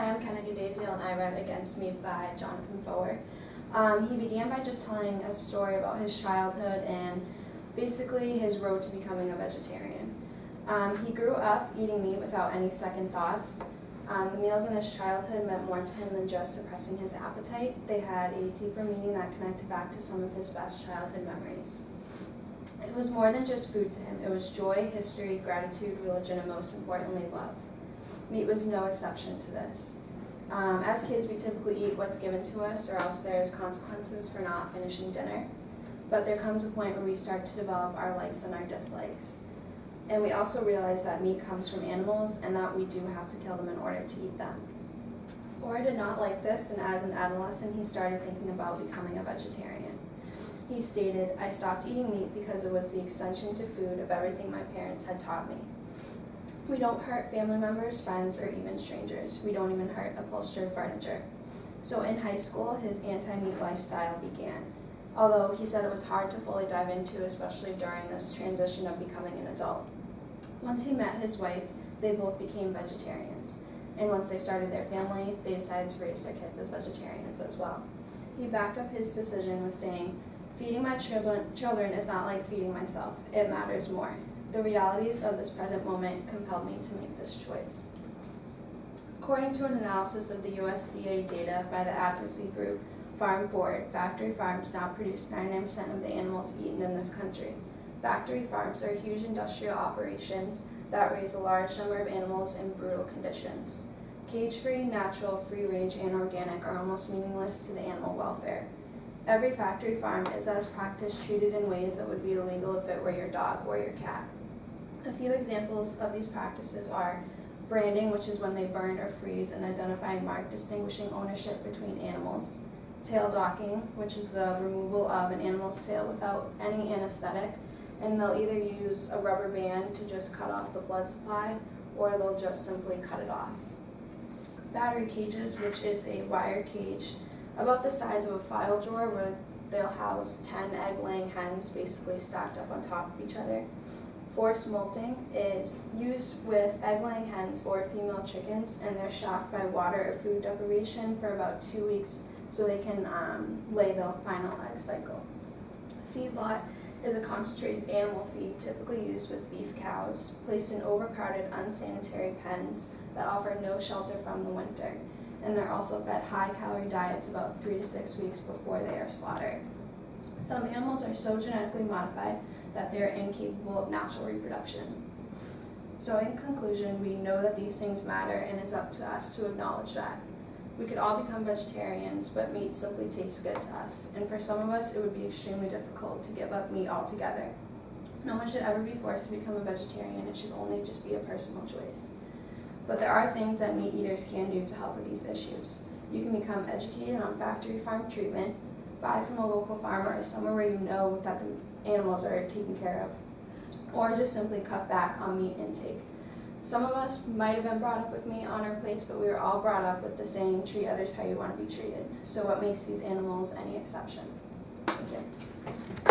Hi, I'm Kennedy Daziel, and I read Against Me by Jonathan Foer. He began by just telling a story about his childhood and basically his road to becoming a vegetarian. He grew up eating meat without any second thoughts. The meals in his childhood meant more to him than just suppressing his appetite. They had a deeper meaning that connected back to some of his best childhood memories. It was more than just food to him. It was joy, history, gratitude, religion, and most importantly, love. Meat was no exception to this. As kids, we typically eat what's given to us, or else there's consequences for not finishing dinner. But there comes a point where we start to develop our likes and our dislikes. And we also realize that meat comes from animals and that we do have to kill them in order to eat them. Foer did not like this, and as an adolescent, he started thinking about becoming a vegetarian. He stated, "I stopped eating meat because it was the extension to food of everything my parents had taught me. We don't hurt family members, friends, or even strangers. We don't even hurt upholstered furniture." So in high school, his anti-meat lifestyle began, although he said it was hard to fully dive into, especially during this transition of becoming an adult. Once he met his wife, they both became vegetarians, and once they started their family, they decided to raise their kids as vegetarians as well. He backed up his decision with saying, "Feeding my children is not like feeding myself. It matters more. The realities of this present moment compelled me to make this choice." According to an analysis of the USDA data by the advocacy group Farm Board, factory farms now produce 99% of the animals eaten in this country. Factory farms are huge industrial operations that raise a large number of animals in brutal conditions. Cage-free, natural, free-range, and organic are almost meaningless to the animal welfare. Every factory farm is, as practice, treated in ways that would be illegal if it were your dog or your cat. A few examples of these practices are branding, which is when they burn or freeze an identifying mark distinguishing ownership between animals; tail docking, which is the removal of an animal's tail without any anesthetic, and they'll either use a rubber band to just cut off the blood supply, or they'll just simply cut it off. Battery cages, which is a wire cage about the size of a file drawer where they'll house 10 egg-laying hens basically stacked up on top of each other. Forced molting is used with egg-laying hens or female chickens, and they're shocked by water or food deprivation for about 2 weeks so they can lay the final egg cycle. Feedlot is a concentrated animal feed typically used with beef cows, placed in overcrowded, unsanitary pens that offer no shelter from the winter, and they're also fed high-calorie diets about 3 to 6 weeks before they are slaughtered. Some animals are so genetically modified that they are incapable of natural reproduction. So in conclusion, we know that these things matter, and it's up to us to acknowledge that. We could all become vegetarians, but meat simply tastes good to us, and for some of us, it would be extremely difficult to give up meat altogether. No one should ever be forced to become a vegetarian. It should only just be a personal choice. But there are things that meat eaters can do to help with these issues. You can become educated on factory farm treatment, buy from a local farmer or somewhere where you know that the animals are taken care of, or just simply cut back on meat intake. Some of us might have been brought up with meat on our plates, but we were all brought up with the saying, "Treat others how you want to be treated." So what makes these animals any exception? Thank you.